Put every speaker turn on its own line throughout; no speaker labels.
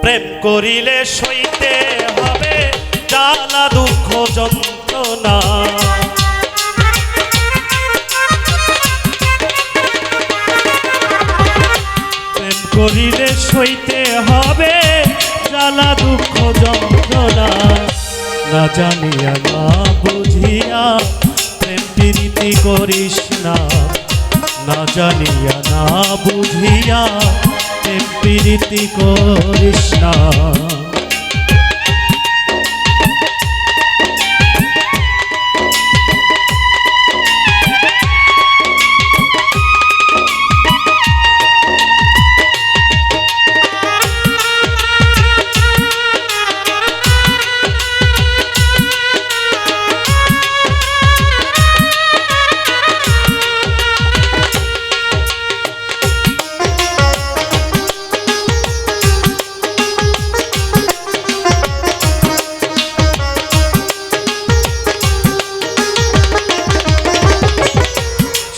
প্রেম করিলে সইতে হবে জ্বালা দুঃখ যন্ত্রণা। প্রেম করিলে সইতে হবে জ্বালা দুঃখ যন্ত্রণা। না জানিয়া না বুঝিয়া প্রেম প্রীতি করিস না। না জানিয়া না বুঝিয়া প্রেম প্রীতি করিস না।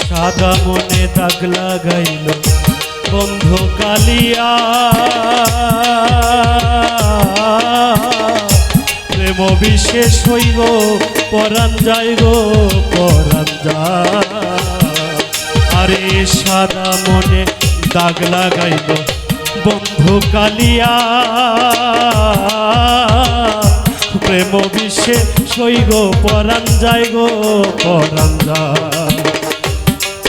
সাদা মনে দাগ লাগাইল বন্ধু কালিয়া। প্রেম বিশেষ হইব পরাণ যায় গো পরাণ যায়। আরে সাদা মনে দাগ লাগাইল বন্ধু কালিয়া। প্রেম বিশেষ হইব পরাণ যায় গো পরাণ যায়।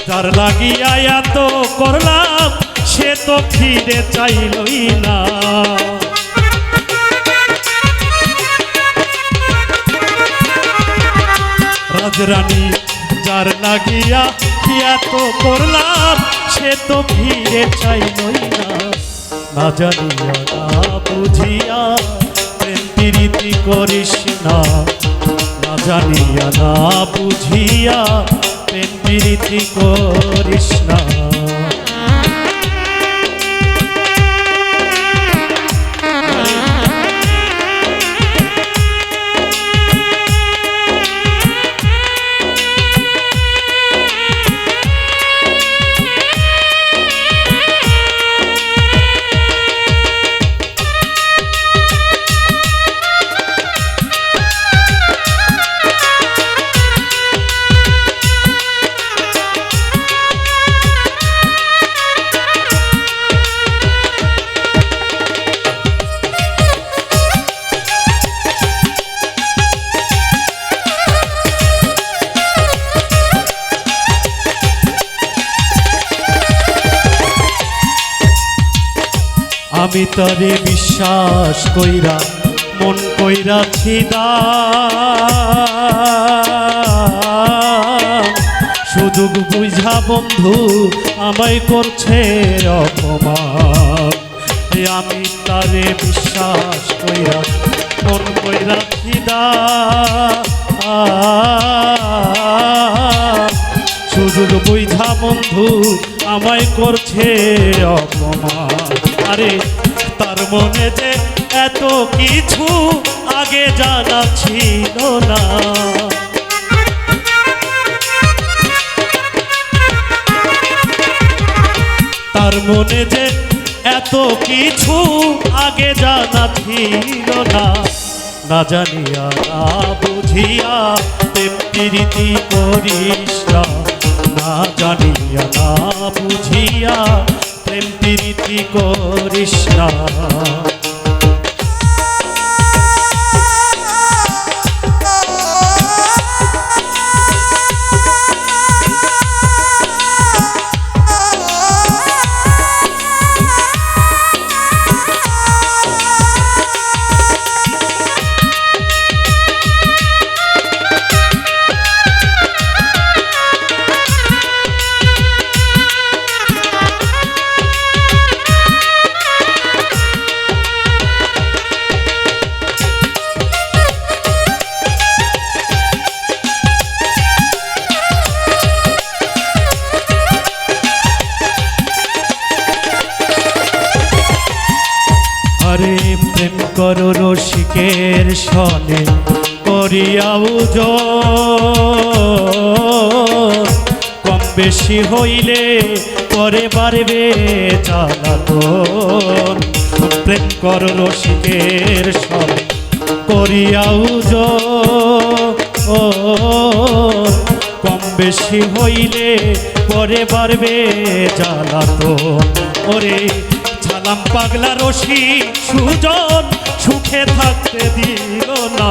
যার লাগিয়া এত করলাম সে তো ফিরে চাইলই না। রাজরানী যার লাগিয়া এত করলাম সে তো ফিরে চাইলই না। না জানিয়া না বুঝিয়া প্রেম প্রীতি করিস না। না জানিয়া না বুঝিয়া প্রেম প্রীতি করিস না। আমি তরে বিশ্বাস কইরা মন কইরাছি দান। সুযোগ বুঝা বন্ধু আমায় করছে অপমান। আমি তারে বিশ্বাস কইরা মন কইরাছি দান। সুযোগ বুঝা বন্ধু আমায় করছে অপমান। আরে তার মনে যে এত কিছু আগে জানা ছিল না। তার মনে যে এত কিছু আগে জানা ছিল না। না জানিয়া না বুঝিয়া প্রেম প্রীতি করিস না। না জানিয়া না বুঝিয়া প্রেম প্রীতি করিস না। আরে প্রেম করো রসিকের সনে করিয়া ওজন। কম বেশি হইলে পরে বাড়বে জ্বালাতন। প্রেম কর রসিকের সনে করিয়াও কম বেশি হইলে পরে বাড়বে জ্বালাতন। ওরে ঝালাম পাগলা রসিক সুজন সুখে থাকতে দিল না।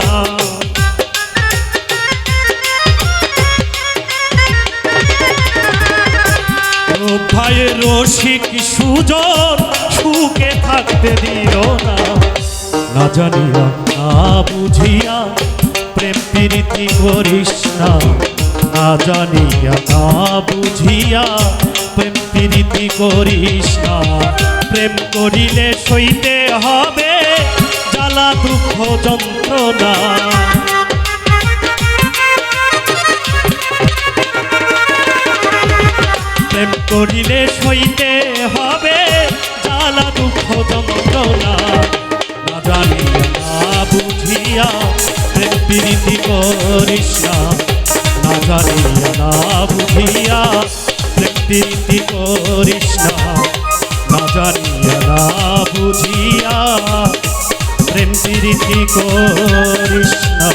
ভাই রসিক সুজন সুখে থাকতে দিল না। না জানিয়া না বুঝিয়া প্রেম প্রীতি করিস না। না জানিয়া না বুঝিয়া প্রেম প্রীতি করিস না। প্রেম করিলে সইতে হবে জ্বালা দুঃখ যন্ত্রণা। প্রেম করিলে সইতে হবে জ্বালা দুঃখ যন্ত্রণা। না জানিয়া না বুঝিয়া প্রেম প্রীতি করিস না। না জানিয়া না বুঝিয়া প্রেম প্রীতি করিস না। না জানিয়া না বুঝিয়া প্রেম প্রীতি করিস না।